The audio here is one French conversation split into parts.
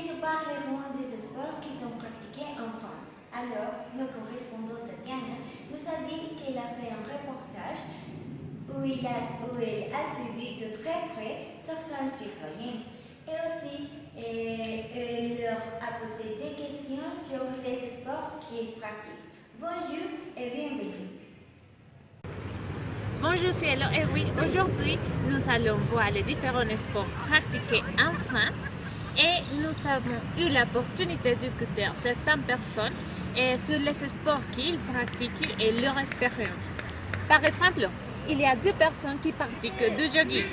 nous parlerons des sports qui sont pratiqués en France. Alors, nos correspondants Tatiana nous a dit qu'elle a fait un reportage où elle a suivi de très près certains citoyens et aussi elle leur a posé des questions sur les sports qu'ils pratiquent. Bonjour et bienvenue. Bonjour Cielo, et oui, aujourd'hui nous allons voir les différents sports pratiqués en France et nous avons eu l'opportunité d'écouter certaines personnes sur les sports qu'ils pratiquent et leur expérience. Par exemple, il y a 2 personnes qui pratiquent du jogging.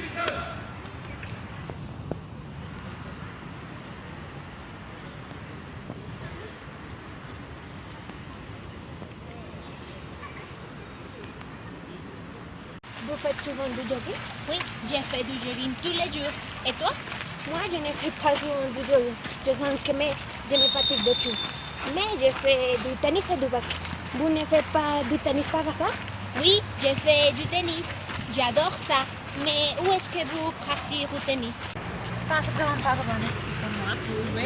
Vous faites souvent du jogging? Oui, j'ai fait du jogging tous les jours. Et toi? Moi, je ne fais pas souvent du jogging. Je sens que je me fatigue beaucoup. Mais je fais du tennis et du basket. Vous ne faites pas du tennis par hasard? Oui, j'ai fait du tennis. J'adore ça. Mais où est-ce que vous pratiquez le tennis? Pardon, excusez-moi. Oui.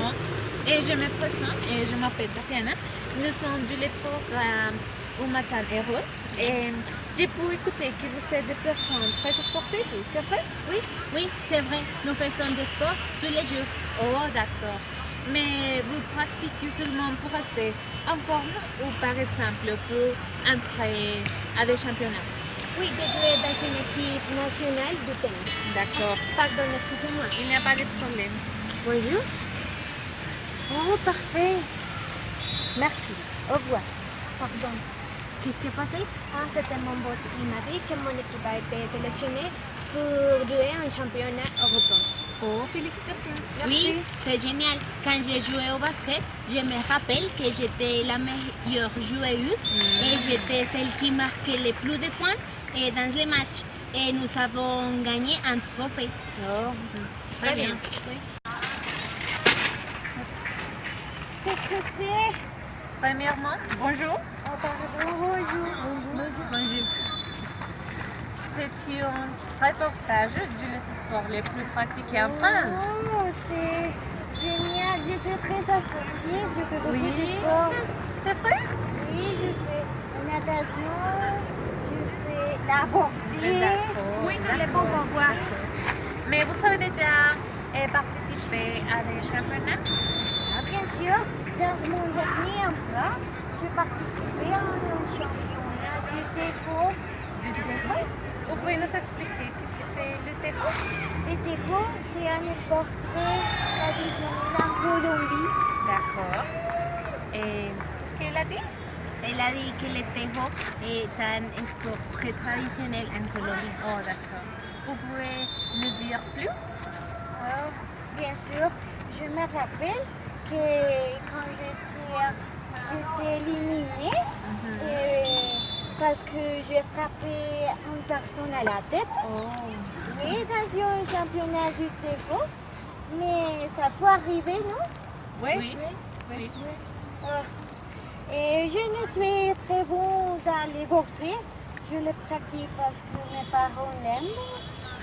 Et je me présente et je m'appelle Tatiana. Nous sommes du programme au matin et rose. Et j'ai pu écouter que vous êtes des personnes très sportives, c'est vrai? Oui, c'est vrai. Nous faisons du sport tous les jours. Oh, d'accord. Mais vous pratiquez seulement pour rester en forme ou par exemple pour entrer à des championnats? Oui, je jouais dans une équipe nationale de tennis. D'accord. Pardon, excusez-moi. Il n'y a pas de problème. Bonjour. Oh, parfait. Merci. Au revoir. Pardon. Qu'est-ce qui est passé? Ah, c'était mon boss. Il m'a dit que mon équipe a été sélectionnée pour jouer un championnat européen. Oh, félicitations. Oui, c'est génial. Quand j'ai joué au basket, je me rappelle que j'étais la meilleure joueuse et j'étais celle qui marquait le plus de points dans les matchs. Et nous avons gagné un trophée. Oh, très bien. Oui. Qu'est-ce que c'est? Premièrement, bonjour. Oh, pardon, bonjour. Bonjour. C'est un reportage du sport les plus pratiqués en France. Oh, c'est génial. Je suis très sportive. Je fais beaucoup de Oui. sport. C'est vrai? Oui, je fais natation. Je fais la boxe. D'accord. Oui, nous les pouvons voir. Mais vous avez déjà participé à des championnats? Ah, bien sûr, dans mon dernier emploi, j'ai participé à un championnat du terreau. Du terreau? Vous pouvez nous expliquer qu'est-ce que c'est le terreau? Le terreau, c'est un sport très traditionnel en Colombie. D'accord. Et qu'est-ce qu'elle a dit? Elle a dit que le terreau est un sport très traditionnel en Colombie. Oh, d'accord. Vous pouvez nous dire plus? Ah, bien sûr, je me rappelle que quand j'étais éliminée, parce que j'ai frappé une personne à la tête. Oh. Oui, dans un championnat du terreau. Mais ça peut arriver, non? Oui. Ah. Et je ne suis très bon dans les boxer. Je le pratique parce que mes parents l'aiment.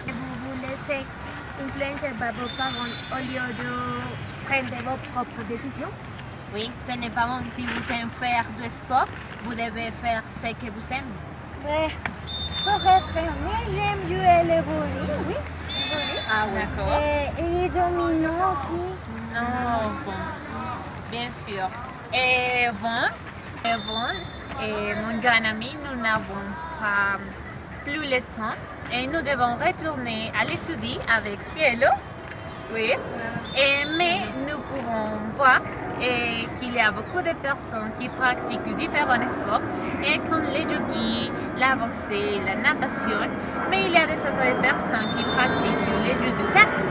Vous vous laissez influencer par vos parents au lieu de prendre vos propres décisions? Oui, ce n'est pas bon. Si vous aimez faire du sport, vous devez faire ce que vous aimez. Mais pour être honnête, j'aime jouer le volley, oui. Le volley. Ah, d'accord. Et les dominants aussi. Non, bon. Bien sûr. Et mon grand ami, nous n'avons pas plus le temps et nous devons retourner à l'étude avec Cielo. Oui. Mais nous pouvons voir qu'il y a beaucoup de personnes qui pratiquent différents sports, et comme le jogging, la boxe, la natation, mais il y a des autres personnes qui pratiquent les jeux de cartes.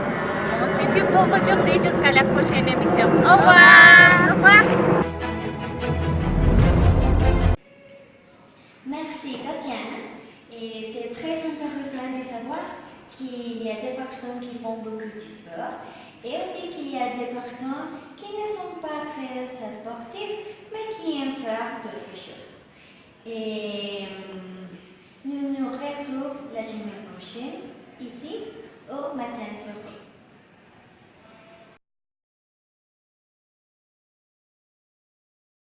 Bon, c'est tout pour aujourd'hui, jusqu'à la prochaine émission. Au revoir! Au revoir. Merci Tatiana. Et c'est très intéressant de savoir qu'il y a des personnes qui font beaucoup de sport et aussi qu'il y a des personnes qui ne sont pas très sportives mais qui aiment faire d'autres choses. Et nous nous retrouvons la semaine prochaine ici au matin sur